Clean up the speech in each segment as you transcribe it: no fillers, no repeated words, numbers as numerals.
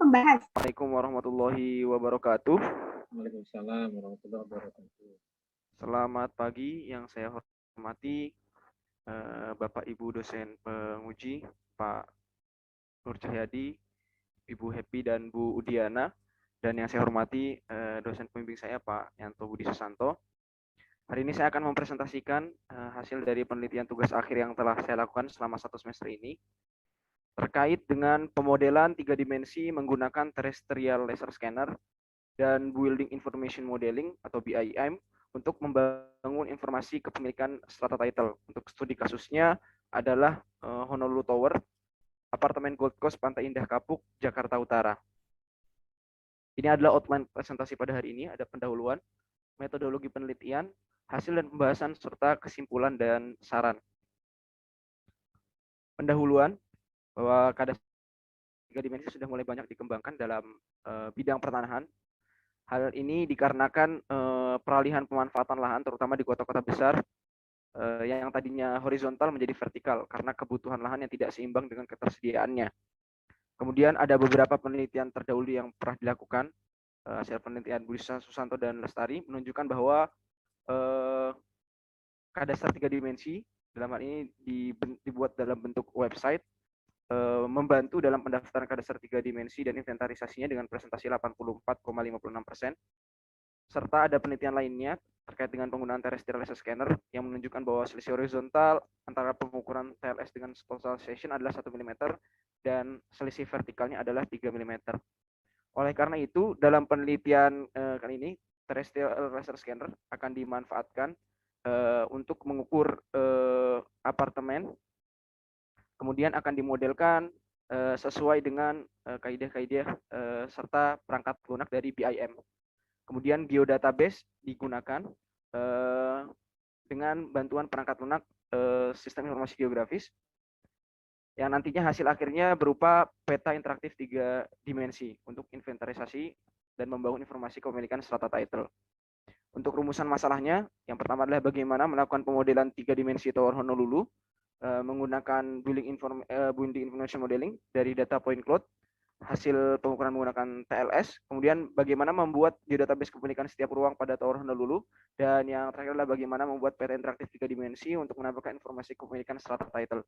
membahas. Assalamualaikum warahmatullahi wabarakatuh. Waalaikumsalam warahmatullahi wabarakatuh. Selamat pagi yang saya hormati Bapak Ibu dosen penguji, Pak Nur Cahyadi, Ibu Happy dan Bu Udiana, dan yang saya hormati dosen pembimbing saya Pak Yanto Budi Susanto. Hari ini saya akan mempresentasikan hasil dari penelitian tugas akhir yang telah saya lakukan selama 1 semester ini terkait dengan pemodelan 3 dimensi menggunakan terrestrial laser scanner dan building information modeling atau BIM untuk membangun informasi kepemilikan strata title. Untuk studi kasusnya adalah Honolulu Tower, apartemen Gold Coast, Pantai Indah Kapuk, Jakarta Utara. Ini adalah outline presentasi pada hari ini. Ada pendahuluan, metodologi penelitian, hasil dan pembahasan, serta kesimpulan dan saran. Pendahuluan, bahwa kadar 3 dimensi sudah mulai banyak dikembangkan dalam bidang pertanahan. Hal ini dikarenakan peralihan pemanfaatan lahan, terutama di kota-kota besar, yang tadinya horizontal menjadi vertikal karena kebutuhan lahan yang tidak seimbang dengan ketersediaannya. Kemudian ada beberapa penelitian terdahulu yang pernah dilakukan, hasil penelitian Budi Susanto dan Lestari menunjukkan bahwa kadastar 3 dimensi dalam hal ini dibuat dalam bentuk website, membantu dalam pendaftaran kadastar 3 dimensi dan inventarisasinya dengan presentasi 84,56%. Serta ada penelitian lainnya terkait dengan penggunaan terrestrial laser scanner yang menunjukkan bahwa selisih horizontal antara pengukuran TLS dengan total session adalah 1 mm dan selisih vertikalnya adalah 3 mm. Oleh karena itu, dalam penelitian kali ini, terrestrial laser scanner akan dimanfaatkan untuk mengukur apartemen, kemudian akan dimodelkan sesuai dengan kaidah-kaidah serta perangkat lunak dari BIM. Kemudian geodatabase digunakan dengan bantuan perangkat lunak sistem informasi geografis yang nantinya hasil akhirnya berupa peta interaktif 3 dimensi untuk inventarisasi dan membangun informasi kepemilikan strata title. Untuk rumusan masalahnya, yang pertama adalah bagaimana melakukan pemodelan 3 dimensi Tower Honolulu menggunakan building information modeling dari data point cloud, hasil pengukuran menggunakan TLS, kemudian bagaimana membuat geodatabase kepemilikan setiap ruang pada Tower Honolulu, dan yang terakhir adalah bagaimana membuat peta interaktif 3 dimensi untuk menampilkan informasi kepemilikan strata title.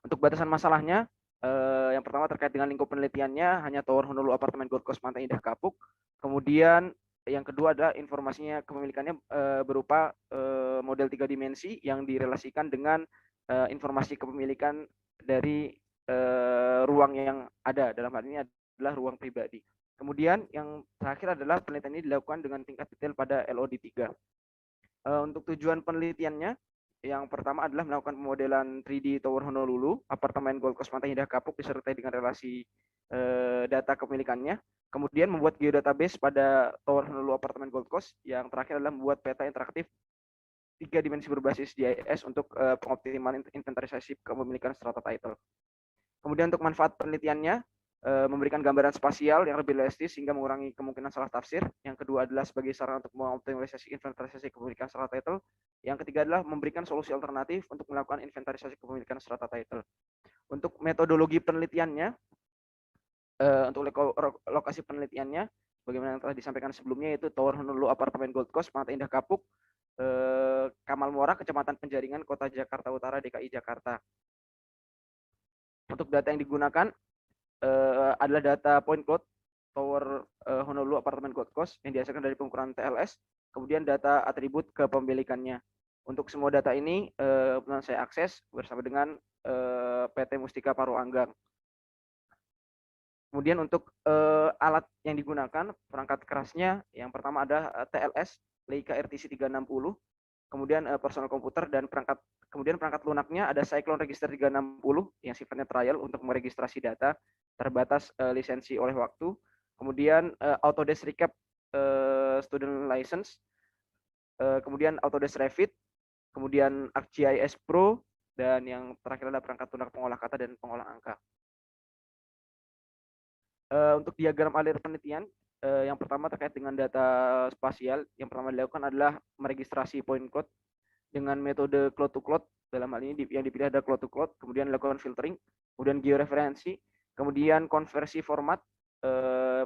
Untuk batasan masalahnya, yang pertama terkait dengan lingkup penelitiannya hanya Tower Honolulu apartemen Gold Coast Pantai Indah Kapuk. Kemudian yang kedua adalah informasinya kepemilikannya berupa model 3 dimensi yang direlasikan dengan informasi kepemilikan dari ruang yang ada, dalam hal ini adalah ruang pribadi. Kemudian yang terakhir adalah penelitian ini dilakukan dengan tingkat detail pada LOD3. Untuk tujuan penelitiannya, yang pertama adalah melakukan pemodelan 3D Tower Honolulu, apartemen Gold Coast Pantai Indah Kapuk disertai dengan relasi data kepemilikannya. Kemudian membuat geodatabase pada Tower Honolulu apartemen Gold Coast. Yang terakhir adalah membuat peta interaktif 3 dimensi berbasis GIS untuk pengoptimalan inventarisasi kepemilikan strata title. Kemudian untuk manfaat penelitiannya, memberikan gambaran spasial yang lebih realistis sehingga mengurangi kemungkinan salah tafsir. Yang kedua adalah sebagai sarana untuk mengoptimalisasi inventarisasi kepemilikan strata title. Yang ketiga adalah memberikan solusi alternatif untuk melakukan inventarisasi kepemilikan strata title. Untuk metodologi penelitiannya, untuk lokasi penelitiannya, bagaimana yang telah disampaikan sebelumnya, yaitu Tower Honolulu apartemen Gold Coast, Pantai Indah Kapuk, Kamal Muara, Kecamatan Penjaringan, Kota Jakarta Utara, DKI Jakarta. Untuk data yang digunakan adalah data point cloud Tower Honolulu apartemen Gold Coast yang dihasilkan dari pengukuran TLS, kemudian data atribut kepemilikannya. Untuk semua data ini saya akses bersama dengan PT Mustika Paru Anggang. Kemudian untuk alat yang digunakan, perangkat kerasnya yang pertama ada TLS Leica RTC 360, kemudian personal komputer dan perangkat lunaknya ada Cyclone Register 360 yang sifatnya trial untuk meregistrasi data, terbatas lisensi oleh waktu. Kemudian Autodesk Recap Student License, kemudian Autodesk Revit, kemudian ArcGIS Pro, dan yang terakhir adalah perangkat lunak pengolah kata dan pengolah angka. Untuk diagram alir penelitian, yang pertama terkait dengan data spasial, yang pertama dilakukan adalah meregistrasi point cloud dengan metode cloud to cloud. Dalam hal ini yang dipilih ada cloud to cloud, kemudian dilakukan filtering, kemudian georeferensi, kemudian konversi format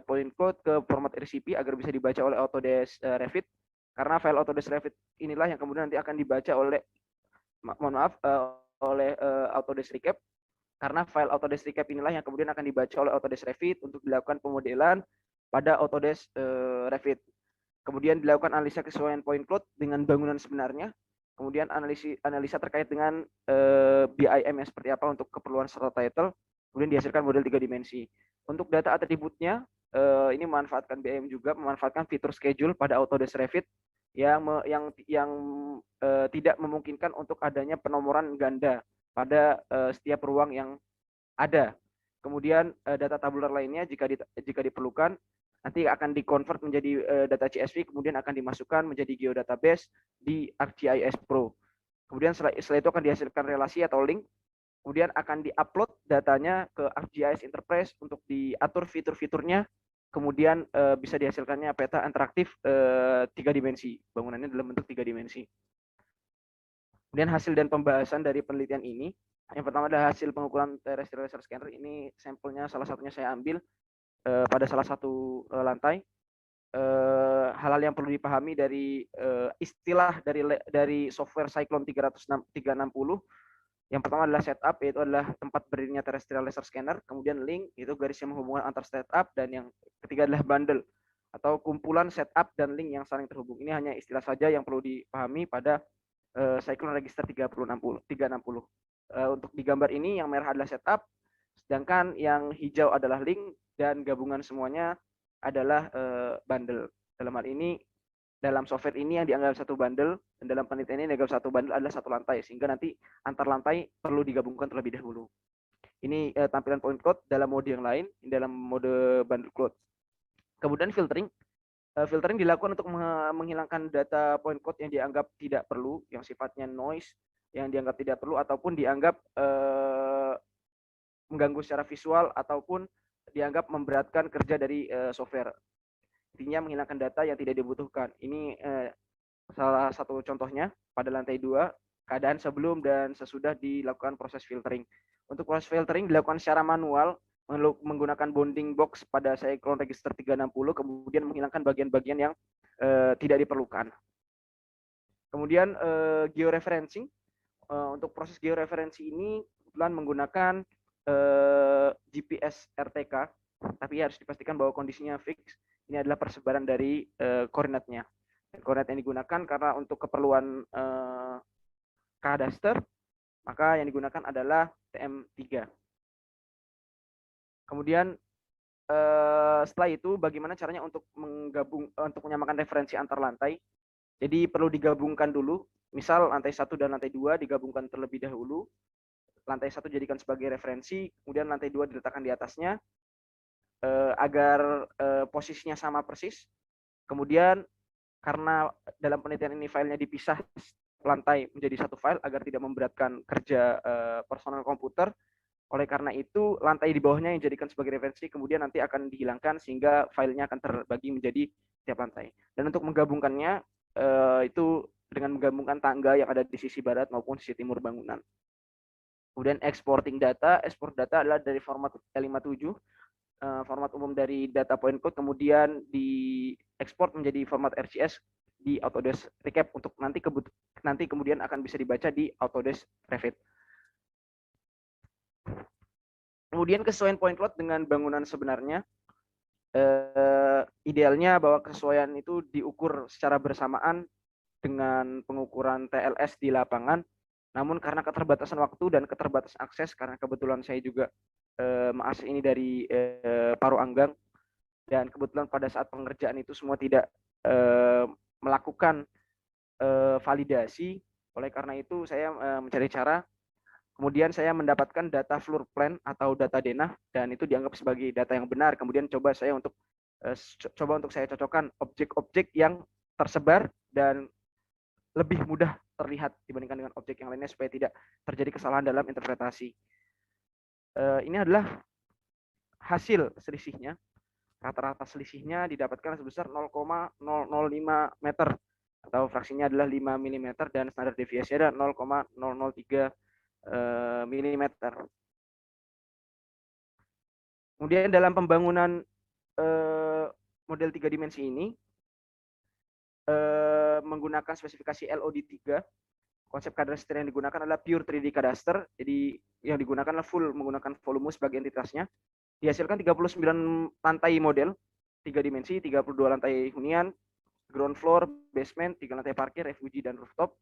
point cloud ke format RCP agar bisa dibaca oleh Autodesk Revit, karena file Autodesk Revit inilah yang kemudian nanti akan dibaca oleh oleh Autodesk Recap, karena file Autodesk Recap inilah yang kemudian akan dibaca oleh Autodesk Revit untuk dilakukan pemodelan pada Autodesk Revit. Kemudian dilakukan analisa kesesuaian point cloud dengan bangunan sebenarnya. Kemudian analisa terkait dengan BIM yang seperti apa untuk keperluan serta title. Kemudian dihasilkan model 3 dimensi. Untuk data atributnya, ini memanfaatkan BIM juga, memanfaatkan fitur schedule pada Autodesk Revit yang tidak memungkinkan untuk adanya penomoran ganda pada setiap ruang yang ada. Kemudian data tabular lainnya jika diperlukan nanti akan di-convert menjadi data CSV, kemudian akan dimasukkan menjadi geodatabase di ArcGIS Pro. Kemudian setelah itu akan dihasilkan relasi atau link, kemudian akan di-upload datanya ke ArcGIS Enterprise untuk diatur fitur-fiturnya, kemudian bisa dihasilkannya peta interaktif 3 dimensi, bangunannya dalam bentuk 3 dimensi. Kemudian hasil dan pembahasan dari penelitian ini, yang pertama adalah hasil pengukuran terrestrial laser scanner. Ini sampelnya salah satunya saya ambil pada salah satu lantai. Hal-hal yang perlu dipahami dari istilah dari software Cyclone 360. Yang pertama adalah setup, yaitu adalah tempat berdirinya terrestrial laser scanner. Kemudian link, itu garis yang menghubungkan antar setup. Dan yang ketiga adalah bundle, atau kumpulan setup dan link yang saling terhubung. Ini hanya istilah saja yang perlu dipahami pada Cyclone Register 360. Untuk di gambar ini yang merah adalah setup, sedangkan yang hijau adalah link, dan gabungan semuanya adalah bundle. Dalam hal ini, dalam software ini yang dianggap satu bundle, dan dalam penelitian ini dianggap satu bundle adalah satu lantai, sehingga nanti antar lantai perlu digabungkan terlebih dahulu. Ini tampilan point cloud dalam mode yang lain, dalam mode bundle cloud. Kemudian filtering. Filtering dilakukan untuk menghilangkan data point cloud yang dianggap tidak perlu, yang sifatnya noise, yang dianggap tidak perlu, ataupun dianggap mengganggu secara visual, ataupun dianggap memberatkan kerja dari software. Intinya menghilangkan data yang tidak dibutuhkan. Ini salah satu contohnya pada lantai 2, keadaan sebelum dan sesudah dilakukan proses filtering. Untuk proses filtering dilakukan secara manual menggunakan bounding box pada Cyclone Register 360, kemudian menghilangkan bagian-bagian yang tidak diperlukan. Kemudian georeferencing. Untuk proses georeferensi ini kebetulan menggunakan GPS RTK, tapi harus dipastikan bahwa kondisinya fix. Ini adalah persebaran dari koordinatnya. Koordinat yang digunakan karena untuk keperluan kadaster, maka yang digunakan adalah TM3. Kemudian setelah itu bagaimana caranya untuk menyamakan referensi antar lantai. Jadi perlu digabungkan dulu. Misal lantai 1 dan lantai 2 digabungkan terlebih dahulu. Lantai 1 jadikan sebagai referensi, kemudian lantai 2 diletakkan di atasnya agar posisinya sama persis. Kemudian karena dalam penelitian ini filenya dipisah lantai menjadi satu file agar tidak memberatkan kerja personel komputer. Oleh karena itu lantai di bawahnya yang dijadikan sebagai referensi kemudian nanti akan dihilangkan sehingga filenya akan terbagi menjadi tiap lantai. Dan untuk menggabungkannya itu dengan menggabungkan tangga yang ada di sisi barat maupun sisi timur bangunan. Kemudian exporting data. Export data adalah dari format L57, format umum dari data point cloud, kemudian diekspor menjadi format RCS di Autodesk Recap untuk nanti kemudian akan bisa dibaca di Autodesk Revit. Kemudian kesesuaian point cloud dengan bangunan sebenarnya. Idealnya bahwa kesesuaian itu diukur secara bersamaan dengan pengukuran TLS di lapangan. Namun karena keterbatasan waktu dan keterbatasan akses, karena kebetulan saya juga maas ini dari Paruanggang, dan kebetulan pada saat pengerjaan itu semua tidak melakukan validasi. Oleh karena itu saya mencari cara. Kemudian saya mendapatkan data floor plan atau data denah, dan itu dianggap sebagai data yang benar. Kemudian coba untuk saya cocokkan objek-objek yang tersebar dan lebih mudah terlihat dibandingkan dengan objek yang lainnya supaya tidak terjadi kesalahan dalam interpretasi. Ini adalah hasil selisihnya. Rata-rata selisihnya didapatkan sebesar 0,005 meter atau fraksinya adalah 5 mm dan standar deviasi ada 0,003 mm. Kemudian dalam pembangunan model 3 dimensi ini menggunakan spesifikasi LOD3. Konsep kadaster yang digunakan adalah pure 3D kadaster. Jadi yang digunakan adalah full menggunakan volume sebagai entitasnya. Dihasilkan 39 lantai model 3 dimensi, 32 lantai hunian, ground floor, basement, 3 lantai parkir, FUG, dan rooftop.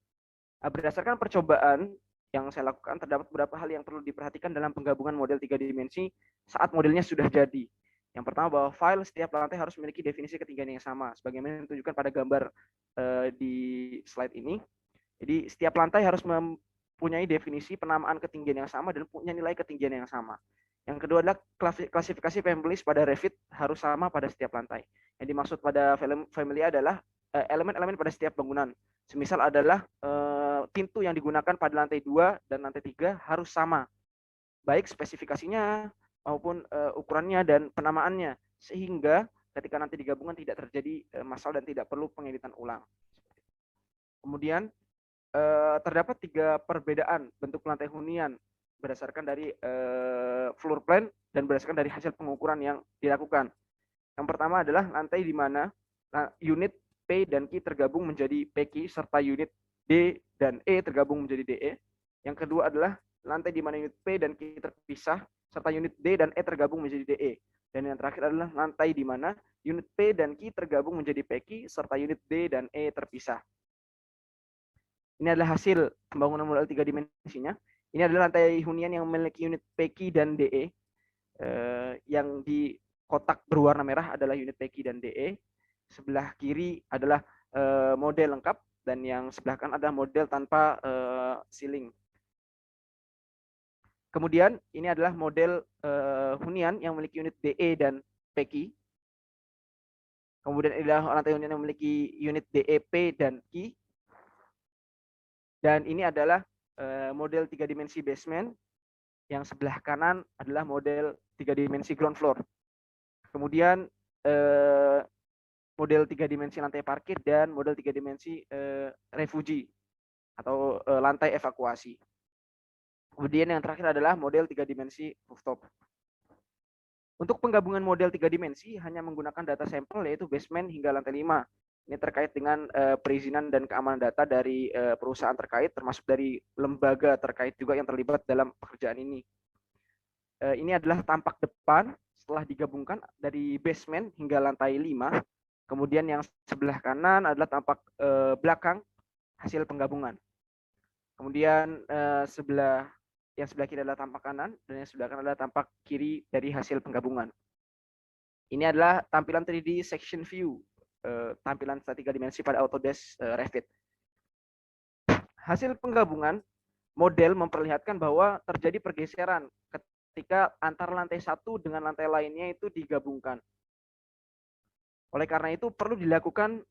Berdasarkan percobaan yang saya lakukan, terdapat beberapa hal yang perlu diperhatikan dalam penggabungan model 3 dimensi saat modelnya sudah jadi. Yang pertama, bahwa file setiap lantai harus memiliki definisi ketinggian yang sama, sebagaimana ditunjukkan pada gambar di slide ini. Jadi setiap lantai harus mempunyai definisi penamaan ketinggian yang sama dan punya nilai ketinggian yang sama. Yang kedua adalah klasifikasi families pada Revit harus sama pada setiap lantai. Yang dimaksud pada family adalah elemen-elemen pada setiap bangunan. Semisal adalah pintu yang digunakan pada lantai 2 dan lantai 3 harus sama, baik spesifikasinya maupun ukurannya dan penamaannya, sehingga ketika nanti digabungkan tidak terjadi masalah dan tidak perlu pengeditan ulang. Kemudian terdapat 3 perbedaan bentuk lantai hunian berdasarkan dari floor plan dan berdasarkan dari hasil pengukuran yang dilakukan. Yang pertama adalah lantai di mana unit P dan Q tergabung menjadi PQ serta unit D dan E tergabung menjadi DE. Yang kedua adalah lantai di mana unit P dan Q terpisah serta unit D dan E tergabung menjadi DE. Dan yang terakhir adalah lantai di mana unit P dan Q tergabung menjadi PQ serta unit D dan E terpisah. Ini adalah hasil pembangunan model 3 dimensinya. Ini adalah lantai hunian yang memiliki unit PQ dan DE. Yang di kotak berwarna merah adalah unit PQ dan DE. Sebelah kiri adalah model lengkap dan yang sebelah kanan adalah model tanpa ceiling. Kemudian ini adalah model hunian yang memiliki unit DE dan PQ. Kemudian ini adalah lantai hunian yang memiliki unit DEP dan Q. Dan ini adalah model 3 dimensi basement. Yang sebelah kanan adalah model 3 dimensi ground floor. Kemudian model 3 dimensi lantai parkir dan model 3 dimensi refugi atau lantai evakuasi. Kemudian yang terakhir adalah model 3 dimensi rooftop. Untuk penggabungan model 3 dimensi hanya menggunakan data sampel yaitu basement hingga lantai 5. Ini terkait dengan perizinan dan keamanan data dari perusahaan terkait, termasuk dari lembaga terkait juga yang terlibat dalam pekerjaan ini. Ini adalah tampak depan setelah digabungkan dari basement hingga lantai 5. Kemudian yang sebelah kanan adalah tampak belakang hasil penggabungan. Kemudian yang sebelah kiri adalah tampak kanan dan yang sebelah kanan adalah tampak kiri dari hasil penggabungan. Ini adalah tampilan 3D section view, tampilan 3 dimensi pada Autodesk Revit. Hasil penggabungan model memperlihatkan bahwa terjadi pergeseran ketika antara lantai satu dengan lantai lainnya itu digabungkan. Oleh karena itu perlu dilakukan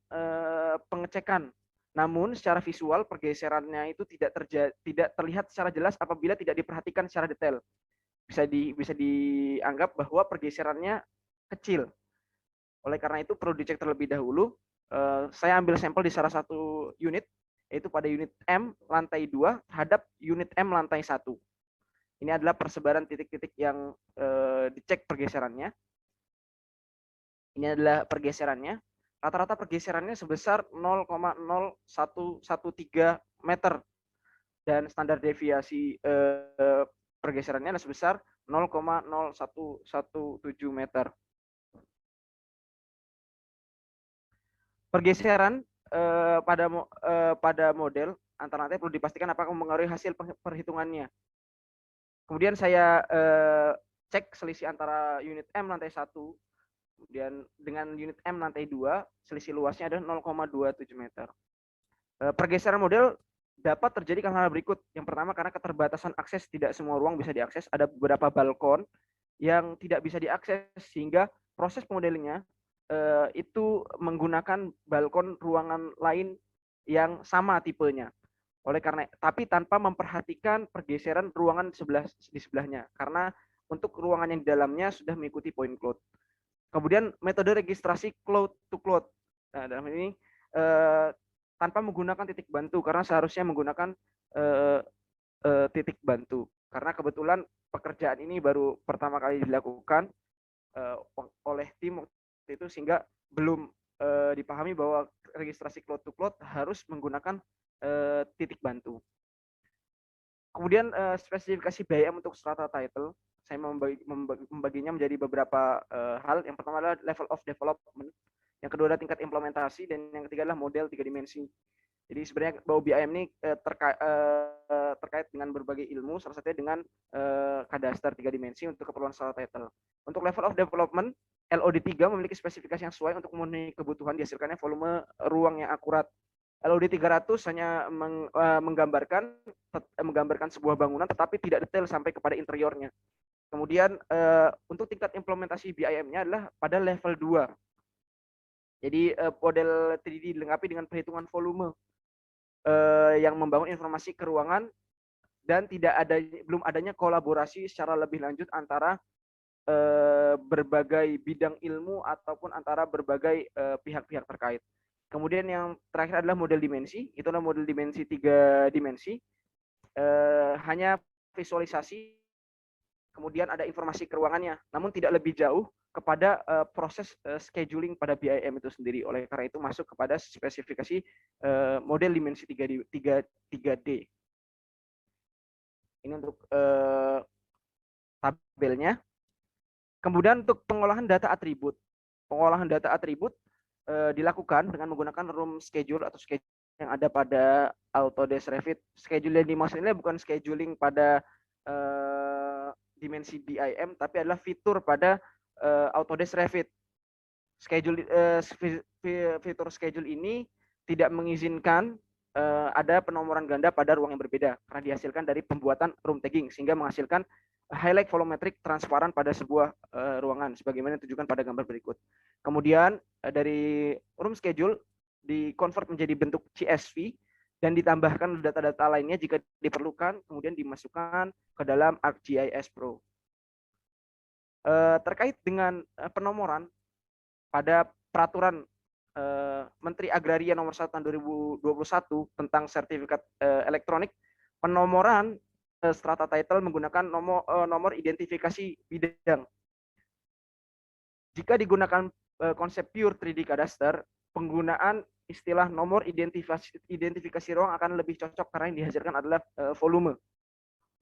pengecekan. Namun secara visual pergeserannya itu tidak terlihat secara jelas apabila tidak diperhatikan secara detail. Bisa dianggap bahwa pergeserannya kecil. Oleh karena itu perlu dicek terlebih dahulu. Saya ambil sampel di salah satu unit, yaitu pada unit M lantai 2 terhadap unit M lantai 1. Ini adalah persebaran titik-titik yang dicek pergeserannya. Ini adalah pergeserannya. Rata-rata pergeserannya sebesar 0,0113 meter. Dan standar deviasi pergeserannya adalah sebesar 0,0117 meter. Pergeseran pada model antara lantai perlu dipastikan apakah mempengaruhi hasil perhitungannya. Kemudian saya cek selisih antara unit M lantai 1 kemudian dengan unit M lantai 2, selisih luasnya adalah 0,27 meter. Pergeseran model dapat terjadi karena hal berikut. Yang pertama karena keterbatasan akses, tidak semua ruang bisa diakses. Ada beberapa balkon yang tidak bisa diakses sehingga proses pemodelingnya itu menggunakan balkon ruangan lain yang sama tipenya. Tapi tanpa memperhatikan pergeseran ruangan di sebelahnya. Karena untuk ruangan yang di dalamnya sudah mengikuti point cloud. Kemudian metode registrasi cloud to cloud. Nah, dalam ini tanpa menggunakan titik bantu karena seharusnya menggunakan titik bantu. Karena kebetulan pekerjaan ini baru pertama kali dilakukan oleh tim itu sehingga belum dipahami bahwa registrasi cloud to cloud harus menggunakan titik bantu. Kemudian spesifikasi BIM untuk strata title, saya membaginya menjadi beberapa hal. Yang pertama adalah level of development, yang kedua adalah tingkat implementasi, dan yang ketiga adalah model 3 dimensi. Jadi sebenarnya bahwa BIM ini terkait dengan berbagai ilmu, salah satunya dengan kadaster 3 dimensi untuk keperluan strata title. Untuk level of development, LOD3 memiliki spesifikasi yang sesuai untuk memenuhi kebutuhan dihasilkannya volume ruang yang akurat. LOD 300 hanya menggambarkan sebuah bangunan tetapi tidak detail sampai kepada interiornya. Kemudian untuk tingkat implementasi BIM-nya adalah pada level 2. Jadi model 3D dilengkapi dengan perhitungan volume yang membangun informasi ke ruangan, dan belum adanya kolaborasi secara lebih lanjut antara berbagai bidang ilmu ataupun antara berbagai pihak-pihak terkait. Kemudian yang terakhir adalah model dimensi. Itu adalah model dimensi 3 dimensi. Hanya visualisasi, kemudian ada informasi ke ruangannya, namun tidak lebih jauh kepada proses scheduling pada BIM itu sendiri. Oleh karena itu masuk kepada spesifikasi model dimensi 3D. Ini untuk tabelnya. Kemudian untuk pengolahan data atribut. Pengolahan data atribut dilakukan dengan menggunakan room schedule atau schedule yang ada pada Autodesk Revit. Schedule yang dimaksud ini bukan scheduling pada dimensi BIM, tapi adalah fitur pada Autodesk Revit. Fitur schedule ini tidak mengizinkan ada penomoran ganda pada ruang yang berbeda karena dihasilkan dari pembuatan room tagging, sehingga menghasilkan highlight volumetric transparan pada sebuah ruangan sebagaimana ditunjukkan pada gambar berikut. Kemudian dari room schedule di-convert menjadi bentuk CSV dan ditambahkan data-data lainnya jika diperlukan, kemudian dimasukkan ke dalam ArcGIS Pro. Terkait dengan penomoran pada peraturan Menteri Agraria nomor 1 tahun 2021 tentang sertifikat elektronik, penomoran strata title menggunakan nomor identifikasi bidang. Jika digunakan konsep pure 3D kadaster, penggunaan istilah nomor identifikasi ruang akan lebih cocok karena yang dihasilkan adalah volume.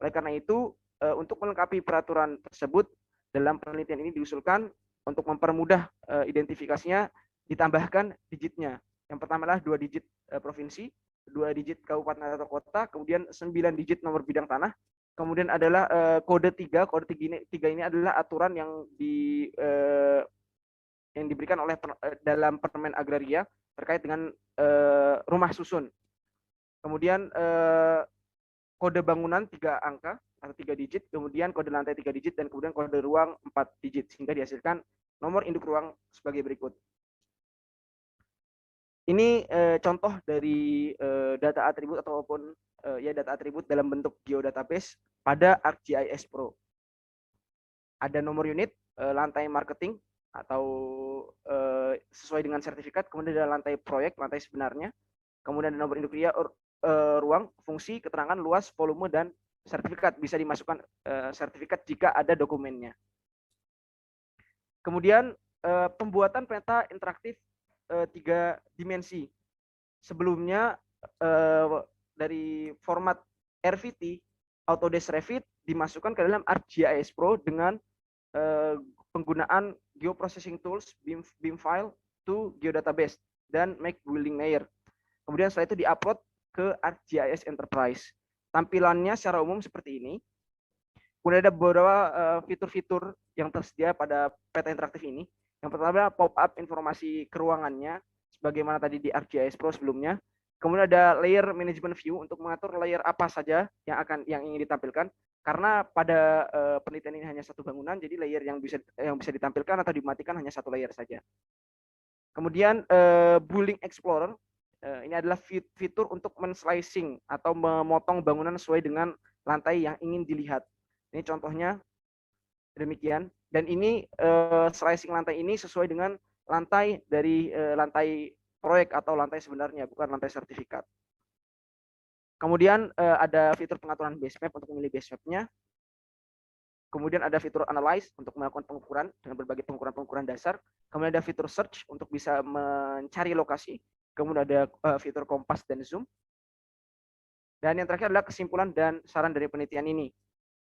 Oleh karena itu, untuk melengkapi peraturan tersebut, dalam penelitian ini diusulkan untuk mempermudah identifikasinya, ditambahkan digitnya. Yang pertama adalah 2 digit provinsi, 2 digit kabupaten atau kota, kemudian 9 digit nomor bidang tanah, kemudian adalah kode 3. Kode 3 ini adalah aturan yang diberikan oleh dalam Permen Agraria terkait dengan rumah susun. Kemudian kode bangunan 3 angka atau 3 digit, kemudian kode lantai 3 digit, dan kemudian kode ruang 4 digit, sehingga dihasilkan nomor induk ruang sebagai berikut. Ini contoh dari data atribut ataupun data atribut dalam bentuk geodatabase pada ArcGIS Pro. Ada nomor unit, lantai marketing atau sesuai dengan sertifikat, kemudian ada lantai proyek, lantai sebenarnya, kemudian ada nomor induk ruang, fungsi, keterangan, luas, volume, dan sertifikat. Bisa dimasukkan sertifikat jika ada dokumennya. Kemudian pembuatan peta interaktif 3 dimensi. Sebelumnya dari format RVT, Autodesk Revit dimasukkan ke dalam ArcGIS Pro dengan penggunaan Geoprocessing Tools, BIM file to Geodatabase, dan Make Building Layer. Kemudian setelah itu diupload ke ArcGIS Enterprise. Tampilannya secara umum seperti ini. Kemudian ada beberapa fitur-fitur yang tersedia pada peta interaktif ini. Yang pertama adalah pop-up informasi keruangannya, sebagaimana tadi di ArcGIS Pro sebelumnya. Kemudian ada layer management view untuk mengatur layer apa saja yang ingin ditampilkan. Karena pada penelitian ini hanya satu bangunan, jadi layer yang bisa ditampilkan atau dimatikan hanya satu layer saja. Kemudian Building Explorer, ini adalah fitur untuk men-slicing atau memotong bangunan sesuai dengan lantai yang ingin dilihat. Ini contohnya demikian. Dan ini slicing lantai ini sesuai dengan lantai dari lantai proyek atau lantai sebenarnya, bukan lantai sertifikat. Kemudian ada fitur pengaturan base map untuk memilih base map-nya. Kemudian ada fitur analyze untuk melakukan pengukuran dengan berbagai pengukuran dasar. Kemudian ada fitur search untuk bisa mencari lokasi. Kemudian ada fitur kompas dan zoom. Dan yang terakhir adalah kesimpulan dan saran dari penelitian ini.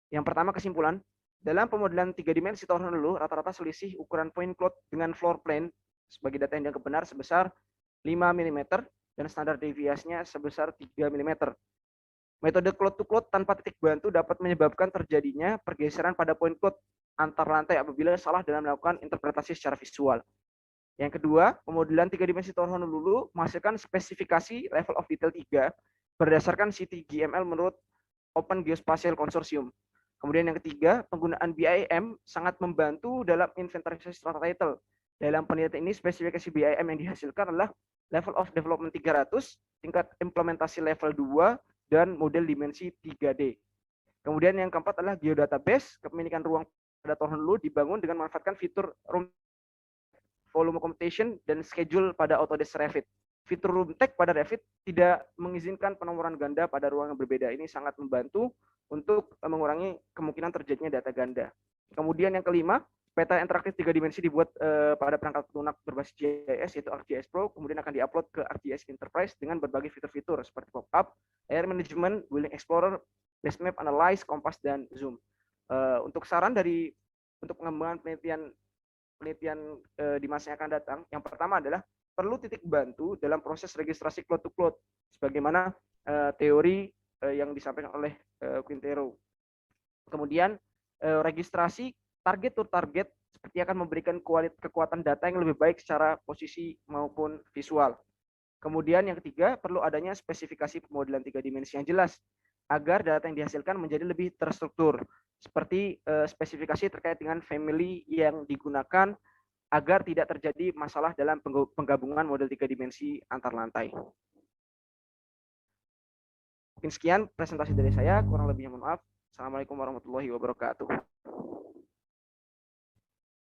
Yang pertama kesimpulan, dalam pemodelan 3 dimensi tahun lalu, rata-rata selisih ukuran point cloud dengan floor plan sebagai data yang dianggap benar sebesar 5 mm dan standar deviasinya sebesar 3 mm. Metode cloud to cloud tanpa titik bantu dapat menyebabkan terjadinya pergeseran pada point cloud antar lantai apabila salah dalam melakukan interpretasi secara visual. Yang kedua, pemodelan 3 dimensi tahun lalu menghasilkan spesifikasi level of detail 3 berdasarkan CTGML menurut Open Geospatial Consortium. Kemudian yang ketiga, penggunaan BIM sangat membantu dalam inventarisasi strata title. Dalam penelitian ini, spesifikasi BIM yang dihasilkan adalah level of development 300, tingkat implementasi level 2, dan model dimensi 3D. Kemudian yang keempat adalah geodatabase, kepemilikan ruang pada tahun lalu dibangun dengan memanfaatkan fitur room volume computation dan schedule pada Autodesk Revit. Fitur room tag pada Revit tidak mengizinkan penomoran ganda pada ruang yang berbeda. Ini sangat membantu untuk mengurangi kemungkinan terjadinya data ganda. Kemudian yang kelima, peta interaktif 3 dimensi dibuat pada perangkat lunak berbasis GIS yaitu ArcGIS Pro, kemudian akan diupload ke ArcGIS Enterprise dengan berbagai fitur-fitur seperti pop-up, air management, building explorer, base map, analyze, kompas, dan zoom. Untuk saran dari untuk pengembangan penelitian di masa yang akan datang, yang pertama adalah perlu titik bantu dalam proses registrasi cloud to cloud, sebagaimana teori yang disampaikan oleh Quintero. Kemudian registrasi target to target seperti akan memberikan kekuatan data yang lebih baik secara posisi maupun visual. Kemudian yang ketiga, perlu adanya spesifikasi pemodelan 3 dimensi yang jelas agar data yang dihasilkan menjadi lebih terstruktur, seperti spesifikasi terkait dengan family yang digunakan agar tidak terjadi masalah dalam penggabungan model 3 dimensi antar lantai. Mungkin sekian presentasi dari saya, kurang lebihnya mohon maaf. Assalamualaikum warahmatullahi wabarakatuh.